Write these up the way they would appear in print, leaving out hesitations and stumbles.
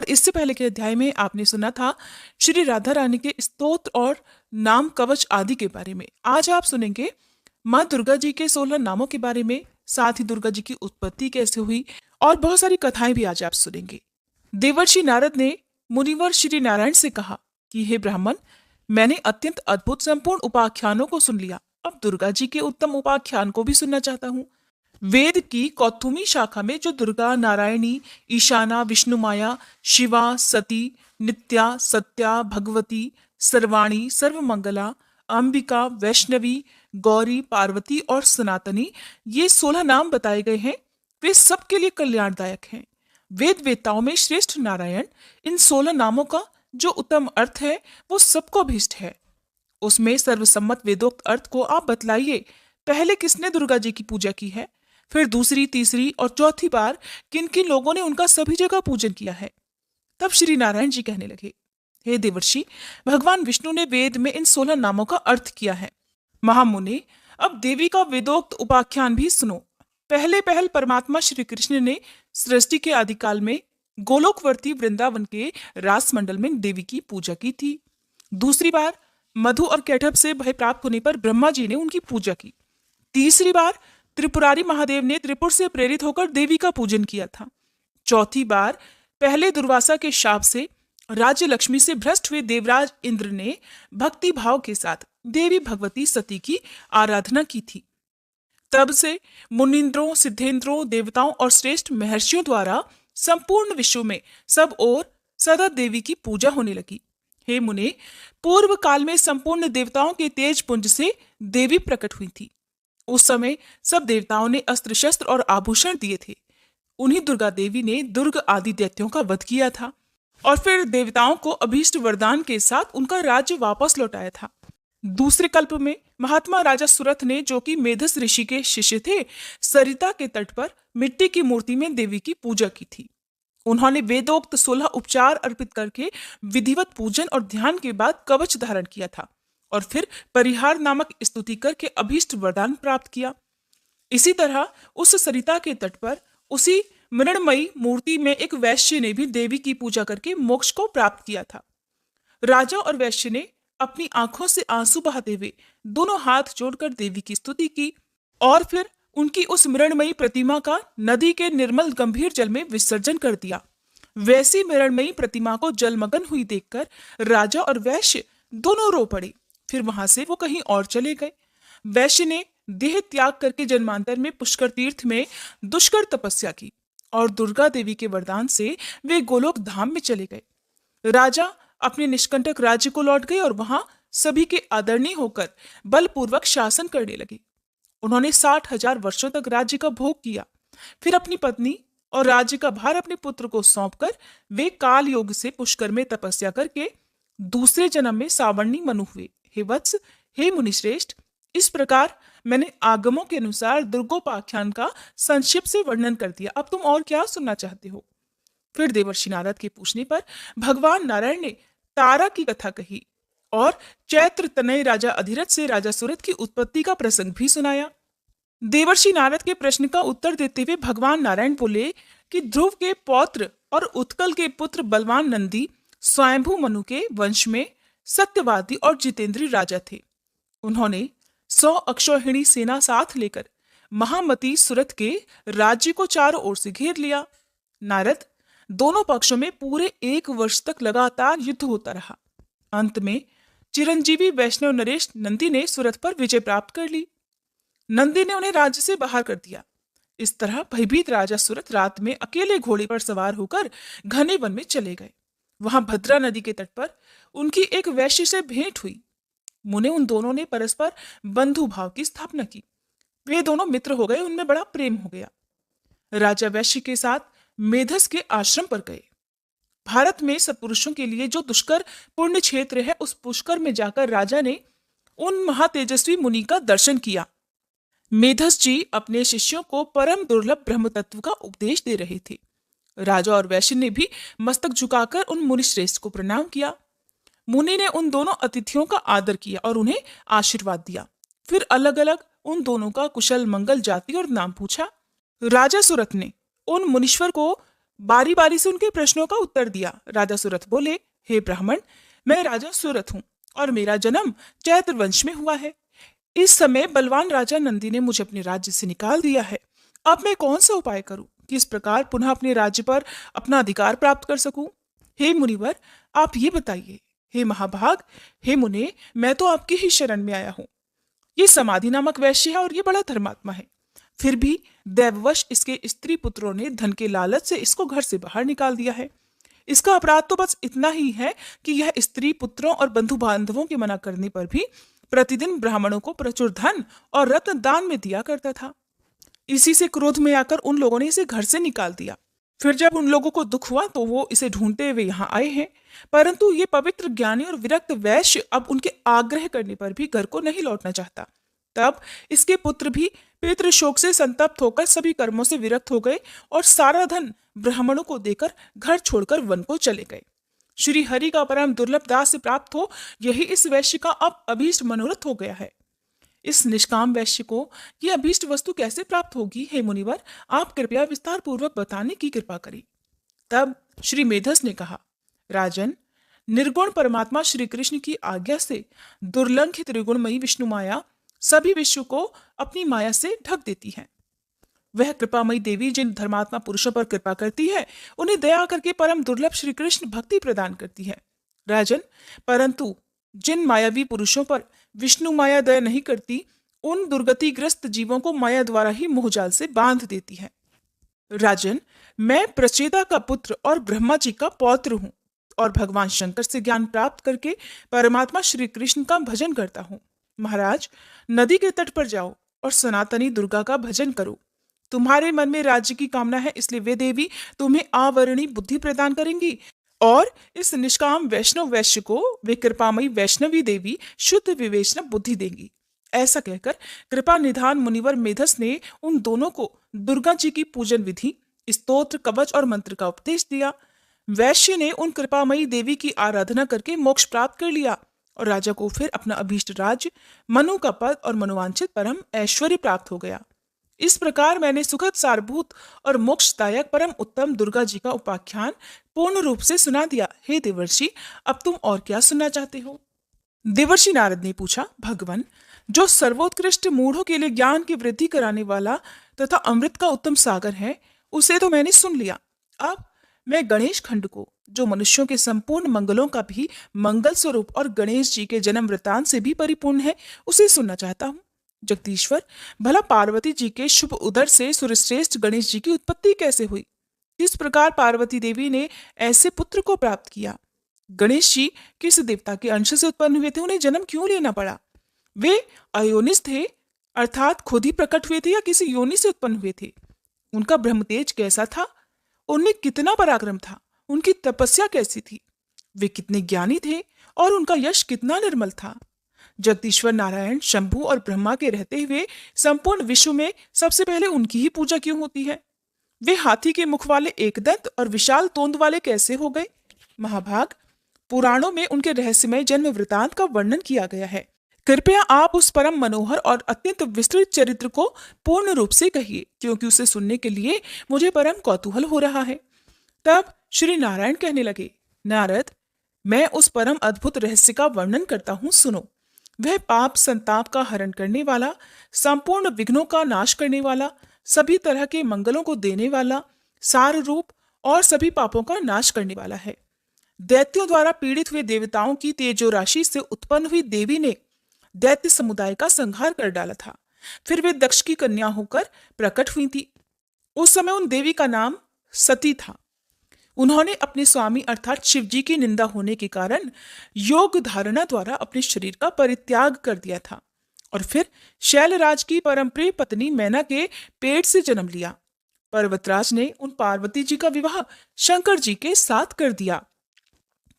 इससे पहले के अध्याय में आपने सुना था श्री राधा रानी के स्तोत्र और नाम कवच आदि के बारे में। आज आप सुनेंगे माँ दुर्गा जी के 16 नामों के बारे में, साथ ही दुर्गा जी की उत्पत्ति कैसे हुई और बहुत सारी कथाएं भी आज आप सुनेंगे। देवर्षि नारद ने मुनिवर श्री नारायण से कहा कि हे ब्राह्मण, मैंने अत्यंत अद्भुत संपूर्ण उपाख्यानों को सुन लिया, अब दुर्गा जी के उत्तम उपाख्यान को भी सुनना चाहता हूँ। वेद की कौथुमी शाखा में जो दुर्गा, नारायणी, ईशाना, विष्णुमाया, शिवा, सती, नित्या, सत्या, भगवती, सर्वाणी, सर्वमंगला, अंबिका, वैष्णवी, गौरी, पार्वती और सनातनी, ये 16 नाम बताए गए हैं, वे सबके लिए कल्याणदायक हैं। वेद वेताओं में श्रेष्ठ नारायण इन 16 नामों का जो उत्तम अर्थ है वो सबको अभीष्ट है। उसमें सर्वसम्मत वेदोक्त अर्थ को आप बतलाइए। पहले किसने दुर्गा जी की पूजा की है, फिर दूसरी, तीसरी और चौथी बार किन किन लोगों ने उनका सभी जगह पूजन किया है। तब श्री नारायण जी कहने लगे, हे देवर्षि, भगवान विष्णु ने वेद में इन 16 नामों का अर्थ किया है। महामुनि, अब देवी का वेदोक्त उपाख्यान भी सुनो। पहले पहल परमात्मा श्री कृष्ण ने सृष्टि के आदिकाल में गोलोकवर्ती वृंदावन के रास मंडल में देवी की पूजा की थी। दूसरी बार मधु और कैटभ से भय प्राप्त होने पर ब्रह्मा जी ने उनकी पूजा की। तीसरी बार त्रिपुरारी महादेव ने त्रिपुर से प्रेरित होकर देवी का पूजन किया था। चौथी बार पहले दुर्वासा के शाप से राज्य लक्ष्मी से भ्रष्ट हुए देवराज इंद्र ने भक्ति भाव के साथ देवी भगवती सती की आराधना की थी। तब से मुनिंद्रों, सिद्धेंद्रों, देवताओं और श्रेष्ठ महर्षियों द्वारा संपूर्ण विश्व में सब ओर सदा देवी की पूजा होने लगी। हे मुने, पूर्व काल में संपूर्ण देवताओं के तेज पुंज से देवी प्रकट हुई थी। उस समय सब देवताओं ने अस्त्र शस्त्र और आभूषण दिए थे। उन्हीं दुर्गा देवी ने दुर्ग आदि दैत्यों का वध किया था और फिर देवताओं को अभीष्ट वरदान के साथ उनका राज्य वापस लौटाया था। दूसरे कल्प में महात्मा राजा सुरथ ने, जो कि मेधस ऋषि के शिष्य थे, सरिता के तट पर मिट्टी की मूर्ति में देवी की पूजा की थी। उन्होंने वेदोक्त 16 उपचार अर्पित करके विधिवत पूजन और ध्यान के बाद कवच धारण किया था और फिर परिहार नामक स्तुति करके अभीष्ट वरदान प्राप्त किया। इसी तरह उस सरिता के तट पर उसी मृणमयी मूर्ति में एक वैश्य ने भी देवी की पूजा करके मोक्ष को प्राप्त किया था। राजा और वैश्य ने अपनी आंखों से आंसू बहाते हुए दोनों हाथ जोड़कर देवी की स्तुति की और फिर उनकी उस मृणमयी प्रतिमा का नदी के निर्मल गंभीर जल में विसर्जन कर दिया। वैसी मृणमयी प्रतिमा को जलमग्न हुई देखकर राजा और वैश्य दोनों रो पड़े। फिर वहां से वो कहीं और चले गए। वैश्य ने देह त्याग करके जन्मांतर में पुष्कर तीर्थ में दुष्कर तपस्या की और दुर्गा देवी के वरदान से वे गोलोक धाम में चले गए। राजा अपने निष्कंटक राज्य को लौट गए और वहां सभी के आदरणीय होकर बलपूर्वक शासन करने लगे। उन्होंने 60,000 वर्षों तक राज्य का भोग किया। फिर अपनी पत्नी और राज्य का भार अपने पुत्र को सौंपकर वे काल योग से पुष्कर में तपस्या करके दूसरे जन्म में सावर्णी मनु हुए। हे वत्स, हे मुनिश्रेष्ठ, इस प्रकार मैंने आगमों के अनुसार दुर्गोपाख्यान का संक्षिप्त से वर्णन कर दिया। अब तुम और क्या सुनना चाहते हो? फिर देवर्षि नारद के पूछने पर भगवान नारायण ने तारा की कथा कही और चैत्र तनय राजा अधिरथ से राजा सुरथ की उत्पत्ति का प्रसंग भी सुनाया। देवर्षि नारद के प्रश्न का उत्तर देते हुए भगवान नारायण बोले कि ध्रुव के पौत्र और उत्कल के पुत्र बलवान नंदी स्वयंभू मनु के वंश में सत्यवादी और जितेंद्रीय राजा थे। उन्होंने 100 अक्षौहिणी सेना साथ लेकर महामती सुरथ के राज्य को चारों ओर से घेर लिया। नारद, दोनों पक्षों में पूरे 1 वर्ष तक लगातार युद्ध होता रहा। अंत में चिरंजीवी वैष्णव नरेश नंदी ने सुरथ पर विजय प्राप्त कर ली। नंदी ने उन्हें राज्य से बाहर कर दिया। इस तरह भयभीत राजा सुरथ रात में अकेले घोड़े पर सवार होकर घने वन में चले गए। वहां भद्रा नदी के तट पर उनकी एक वैश्य से भेंट हुई। मुने, उन दोनों ने परस्पर बंधु भाव की स्थापना की। वे दोनों मित्र हो गए, उनमें बड़ा प्रेम हो गया। राजा वैश्य के साथ मेधस के आश्रम पर गए। भारत में सत्पुरुषों के लिए जो दुष्कर पुण्य क्षेत्र है, उस पुष्कर में जाकर राजा ने उन महातेजस्वी मुनि का दर्शन किया। मेधस जी अपने शिष्यों को परम दुर्लभ ब्रह्म तत्व का उपदेश दे रहे थे। राजा और वैश्य ने भी मस्तक झुकाकर उन मुनि श्रेष्ठ को प्रणाम किया। मुनि ने उन दोनों अतिथियों का आदर किया और उन्हें आशीर्वाद दिया। फिर अलग अलग उन दोनों का कुशल मंगल, जाति और नाम पूछा। राजा सुरथ ने उन मुनीश्वर को बारी बारी से उनके प्रश्नों का उत्तर दिया। राजा सुरथ बोले, हे ब्राह्मण, मैं राजा सुरथ हूँ और मेरा जन्म चैत्र वंश में हुआ है। इस समय बलवान राजा नंदी ने मुझे अपने राज्य से निकाल दिया है। अब मैं कौन सा उपाय करूं, किस प्रकार पुनः अपने राज्य पर अपना अधिकार प्राप्त कर सकूं? हे मुनिवर, आप ये बताइए। हे महाभाग, हे मुने, मैं तो आपकी ही शरण में आया हूं। ये समाधि नामक वैश्य है और ये बड़ा धर्मात्मा है। फिर भी दैववश इसके स्त्री पुत्रों ने धन के लालच से इसको घर से बाहर निकाल दिया है। इसका अपराध तो बस इतना ही है कि यह स्त्री पुत्रों और बंधु बांधवों के मना करने पर भी प्रतिदिन ब्राह्मणों को प्रचुर धन और रत्न दान में दिया करता था। इसी से क्रोध में आकर उन लोगों ने इसे घर से निकाल दिया। फिर जब उन लोगों को दुख हुआ तो वो इसे ढूंढते हुए यहाँ आए हैं, परंतु ये पवित्र ज्ञानी और विरक्त वैश्य अब उनके आग्रह करने पर भी घर को नहीं लौटना चाहता। तब इसके पुत्र भी पितृ शोक से संतप्त होकर सभी कर्मों से विरक्त हो गए और सारा धन ब्राह्मणों को देकर घर छोड़कर वन को चले गए। श्री हरि का परम दुर्लभ दास से प्राप्त हो, यही इस वैश्य का अब अभीष्ट मनोरथ हो गया है। इस निष्काम वैश्य को यह अभीष्ट वस्तु कैसे प्राप्त होगी, हे मुनिवर, आप कृपया विस्तार पूर्वक बताने की कृपा करें। तब श्री मेधस ने कहा, राजन, निर्गुण परमात्मा श्री कृष्ण की आज्ञा से दुर्लंघित त्रिगुणमयी विष्णु माया सभी विश्व को अपनी माया से ढक देती है। वह कृपामयी देवी जिन धर्मात्मा पुरुषों पर कृपा करती है, उन्हें दया करके परम दुर्लभ श्री कृष्ण भक्ति प्रदान करती है। राजन, परंतु जिन मायावी पुरुषों पर विष्णु माया दया नहीं करती, उन दुर्गतिग्रस्त जीवों को माया द्वारा ही मोहजाल से बांध देती है। राजन, मैं प्रचेता का पुत्र और ब्रह्मा जी का पौत्र हूँ और भगवान शंकर से ज्ञान प्राप्त करके परमात्मा श्री कृष्ण का भजन करता हूँ। महाराज, नदी के तट पर जाओ और सनातनी दुर्गा का भजन करो। तुम्हारे मन में राज्य की कामना है, इसलिए वे देवी तुम्हें आवर्णी बुद्धि प्रदान करेंगी और इस निष्काम वैष्णव वैश्य को वे कृपामयी वैष्णवी देवी शुद्ध विवेचना बुद्धि देंगी। ऐसा कहकर कृपा निधान मुनिवर मेधस ने उन दोनों को दुर्गा जी की पूजन विधि, स्तोत्र, कवच और मंत्र का उपदेश दिया। वैश्य ने उन कृपामयी देवी की आराधना करके मोक्ष प्राप्त कर लिया और राजा को फिर अपना अभीष्ट राज्य, मनु का पद और मनोवांछित परम ऐश्वर्य प्राप्त हो गया। इस प्रकार मैंने सुखद सारभूत और मोक्षदायक परम उत्तम दुर्गा जी का उपाख्यान पूर्ण रूप से सुना दिया। हे देवर्षि, अब तुम और क्या सुनना चाहते हो? देवर्षि नारद ने पूछा, भगवान, जो सर्वोत्कृष्ट मूढ़ों के लिए ज्ञान की वृद्धि कराने वाला तथा अमृत का उत्तम सागर है, उसे तो मैंने सुन लिया। अब मैं गणेश खंड को, जो मनुष्यों के संपूर्ण मंगलों का भी मंगल स्वरूप और गणेश जी के जन्म वृतांत से भी परिपूर्ण है, उसे सुनना चाहता हूँ। जगदीश्वर, भला पार्वती जी के शुभ उदर से सूर्यश्रेष्ठ गणेश जी की उत्पत्ति कैसे हुई? किस प्रकार पार्वती देवी ने ऐसे पुत्र को प्राप्त किया? गणेश जी किस देवता के अंश से उत्पन्न हुए थे? उन्हें जन्म क्यों लेना पड़ा? वे अयोनिस थे, अर्थात खुद ही प्रकट हुए थे या किसी योनि से उत्पन्न हुए थे? उनका ब्रह्म तेज कैसा था? उनमें कितना पराक्रम था? उनकी तपस्या कैसी थी? वे कितने ज्ञानी थे और उनका यश कितना निर्मल था? जगदीश्वर नारायण, शंभु और ब्रह्मा के रहते हुए संपूर्ण विश्व में सबसे पहले उनकी ही पूजा क्यों होती है? वे हाथी के मुख वाले एकदंत और विशाल तोंद वाले कैसे हो गए? महाभाग, पुराणों में उनके रहस्यमय जन्म वृतांत का वर्णन किया गया है। कृपया आप उस परम मनोहर और अत्यंत विस्तृत चरित्र को पूर्ण रूप से कहिए, क्योंकि उसे सुनने के लिए मुझे परम कौतूहल हो रहा है। तब श्री नारायण कहने लगे, नारद, मैं उस परम अद्भुत रहस्य का वर्णन करता हूँ, सुनो। वह पाप संताप का हरण करने वाला, संपूर्ण विघ्नों का नाश करने वाला, सभी तरह के मंगलों को देने वाला, सार रूप और सभी पापों का नाश करने वाला है। दैत्यों द्वारा पीड़ित हुए देवताओं की तेजो राशि से उत्पन्न हुई देवी ने दैत्य समुदाय का संहार कर डाला था। फिर वे दक्ष की कन्या होकर प्रकट हुई थी। उस समय उन देवी का नाम सती था। उन्होंने अपने स्वामी अर्थात शिव जी की निंदा होने के कारण योग धारणा द्वारा अपने शरीर का परित्याग कर दिया था और फिर शैलराज की परमप्रिय पत्नी मैना के पेट से जन्म लिया। पर्वतराज ने उन पार्वती जी का विवाह शंकर जी के साथ कर दिया।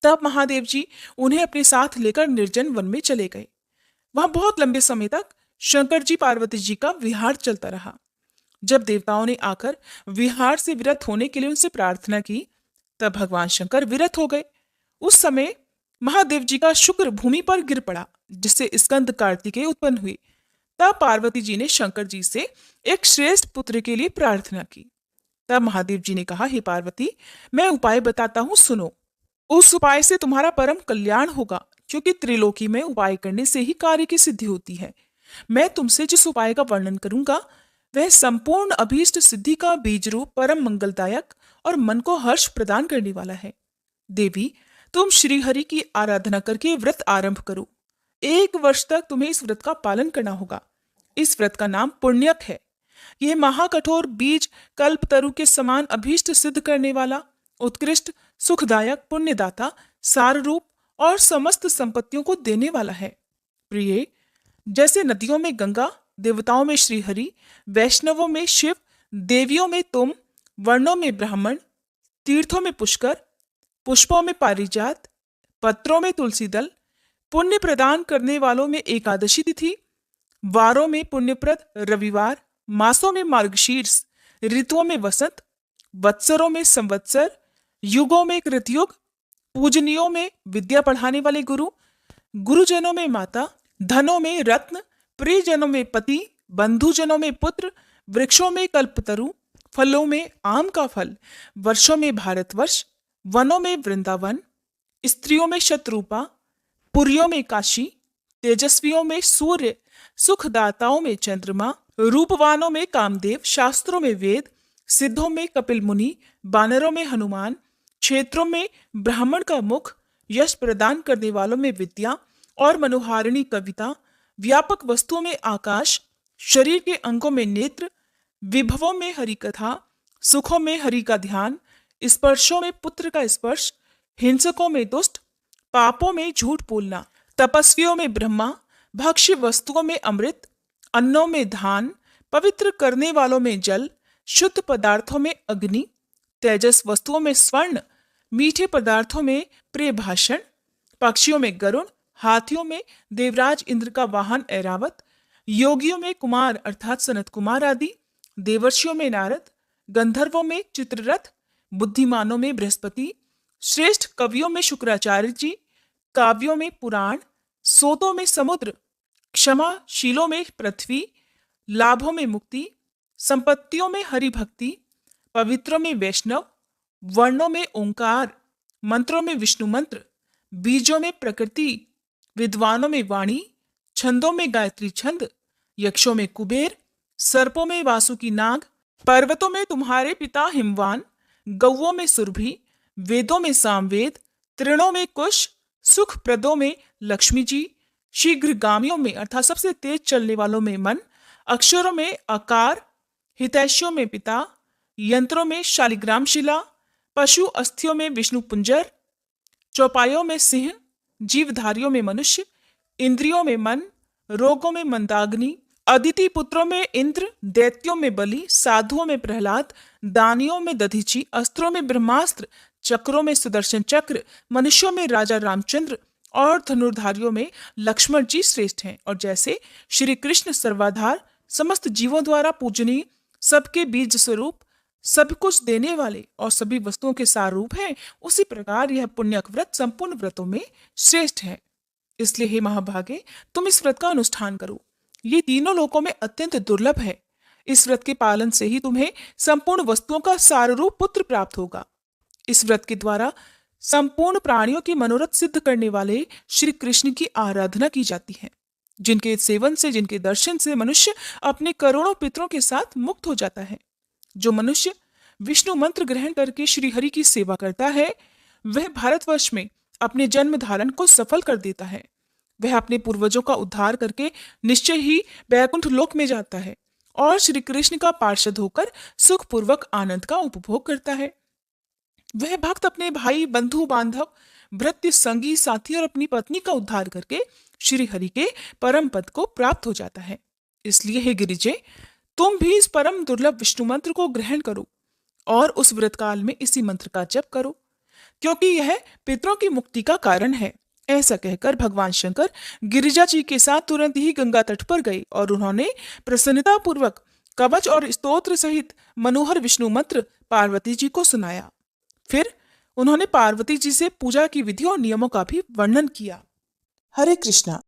तब महादेव जी उन्हें अपने साथ लेकर निर्जन वन में चले गए। वहां बहुत लंबे समय तक शंकर जी पार्वती जी का विहार चलता रहा। जब देवताओं ने आकर विहार से विरत होने के लिए उनसे प्रार्थना की, तब भगवान शंकर विरत हो गए। उस समय महादेव जी का शुक्र भूमि पर गिर पड़ा, जिससे स्कंद कार्तिकेय उत्पन्न हुए। तब पार्वती जी ने शंकर जी से एक श्रेष्ठ पुत्र के लिए प्रार्थना की। तब महादेव जी ने कहा, हे पार्वती, मैं उपाय बताता हूँ, सुनो। उस उपाय से तुम्हारा परम कल्याण होगा, क्योंकि त्रिलोकी में उपाय करने से ही कार्य की सिद्धि होती है। मैं तुमसे जिस उपाय का वर्णन करूंगा वह संपूर्ण अभीष्ट सिद्धि का बीज रूप, परम मंगलदायक और मन को हर्ष प्रदान करने वाला है। देवी, तुम श्री हरि की आराधना करके व्रत आरंभ करो। 1 वर्ष तक तुम्हें इस व्रत का पालन करना होगा। इस व्रत का नाम पुण्यक है। यह महाकठोर बीज कल्पतरु के समान अभीष्ट सिद्ध करने वाला, उत्कृष्ट, सुखदायक, पुण्यदाता, सार रूप और समस्त संपत्तियों को देने वाला है। प्रिय, जैसे नदियों में गंगा, देवताओं में श्रीहरि, वैष्णवों में शिव, देवियों में तुम, वर्णों में ब्राह्मण, तीर्थों में पुष्कर, पुष्पों में पारिजात, पत्रों में तुलसी दल, पुण्य प्रदान करने वालों में एकादशी तिथि, वारों में पुण्यप्रद रविवार, मासों में मार्गशीर्ष, ऋतुओं में वसंत, वत्सरों में संवत्सर, युगों में कृतयुग, पूजनियों में विद्या पढ़ाने वाले गुरु, गुरुजनों में माता, धनों में रत्न, प्रियजनों में पति, बंधुजनों में पुत्र, वृक्षों में कल्पतरु, फलों में आम का फल, वर्षों में भारतवर्ष, वनों में वृंदावन, स्त्रियों में शत्रुपा, पुरियों में काशी, तेजस्वियों में सूर्य, सुखदाताओं में चंद्रमा, रूपवानों में कामदेव, शास्त्रों में वेद, सिद्धों में कपिल मुनि, बानरों में हनुमान, क्षेत्रों में ब्राह्मण का मुख, यश प्रदान करने वालों में विद्या और मनोहारिणी कविता, व्यापक वस्तुओं में आकाश, शरीर के अंगों में नेत्र, विभवों में हरि कथा, सुखों में हरि का ध्यान, स्पर्शों में पुत्र का स्पर्श, हिंसकों में दुष्ट, पापों में झूठ बोलना, तपस्वियों में ब्रह्मा, भक्ष्य वस्तुओं में अमृत, अन्नों में धान, पवित्र करने वालों में जल, शुद्ध पदार्थों में अग्नि, तेजस वस्तुओं में स्वर्ण, मीठे पदार्थों में प्रिय भाषण, पक्षियों में गरुण, हाथियों में देवराज इंद्र का वाहन ऐरावत, योगियों में कुमार अर्थात सनत कुमार आदि, देवर्षियों में नारद, गंधर्वों में चित्ररथ, बुद्धिमानों में बृहस्पति, श्रेष्ठ कवियों में शुक्राचार्य जी, काव्यों में पुराण, सोतों में समुद्र, क्षमाशीलों में पृथ्वी, लाभों में मुक्ति, संपत्तियों में हरि भक्ति, पवित्रों में वैष्णव, वर्णों में ओंकार, मंत्रों में विष्णु मंत्र, बीजों में प्रकृति, विद्वानों में वाणी, छंदों में गायत्री छंद, यक्षों में कुबेर, सर्पों में वासुकी नाग, पर्वतों में तुम्हारे पिता हिमवान, गौओं में सुरभि, वेदों में सामवेद, तृणों में कुश, सुख प्रदों में लक्ष्मी जी, शीघ्रगामियों में अर्थात सबसे तेज चलने वालों में मन, अक्षरों में आकार, हितैषियों में पिता, यंत्रों में शालिग्राम शिला, पशु अस्थियों में विष्णु पुंजर, चौपायों में सिंह, जीवधारियों में मनुष्य, इंद्रियों में मन, रोगों में मंदाग्नि, अदिति पुत्रों में इंद्र, दैत्यों में बलि, साधुओं में प्रहलाद, दानियों में दधीची, अस्त्रों में ब्रह्मास्त्र, चक्रों में सुदर्शन चक्र, मनुष्यों में राजा रामचंद्र और धनुर्धारियों में लक्ष्मण जी श्रेष्ठ हैं। और जैसे श्री कृष्ण सर्वाधार, समस्त जीवों द्वारा पूजनीय, सबके बीज स्वरूप, सब कुछ देने वाले और सभी वस्तुओं के सारूप हैं, उसी प्रकार यह पुण्यक व्रत संपूर्ण व्रतों में श्रेष्ठ है। इसलिए हे महाभागे, तुम इस व्रत का अनुष्ठान करो। ये तीनों लोकों में अत्यंत दुर्लभ है। इस व्रत के पालन से ही तुम्हें संपूर्ण वस्तुओं का सारूप पुत्र प्राप्त होगा। इस व्रत के द्वारा संपूर्ण प्राणियों के मनोरथ सिद्ध करने वाले श्री कृष्ण की आराधना की जाती है, जिनके सेवन से, जिनके दर्शन से मनुष्य अपने करोड़ों पितरों के साथ मुक्त हो जाता है। जो मनुष्य विष्णु मंत्र ग्रहण करके श्री हरि की सेवा करता है, वह भारतवर्ष में अपने जन्म धारण को सफल कर देता है। वह अपने पूर्वजों का उद्धार करके निश्चय ही वैकुंठ लोक में जाता है और श्री कृष्ण का पार्षद होकर सुखपूर्वक आनंद का उपभोग करता है। वह भक्त अपने भाई, बंधु बांधव, भृत्य, संगी, साथी और अपनी पत्नी का उद्धार करके श्री हरि के परम पद को प्राप्त हो जाता है। इसलिए हे गिरिजे, तुम भी इस परम दुर्लभ विष्णु मंत्र को ग्रहण करो और उस व्रत काल में इसी मंत्र का जप करो, क्योंकि यह पितरों की मुक्ति का कारण है। ऐसा कहकर भगवान शंकर गिरिजा जी के साथ तुरंत ही गंगा तट पर गए और उन्होंने प्रसन्नता पूर्वक कवच और स्तोत्र सहित मनोहर विष्णु मंत्र पार्वती जी को सुनाया। फिर उन्होंने पार्वती जी से पूजा की विधि और नियमों का भी वर्णन किया। हरे कृष्णा।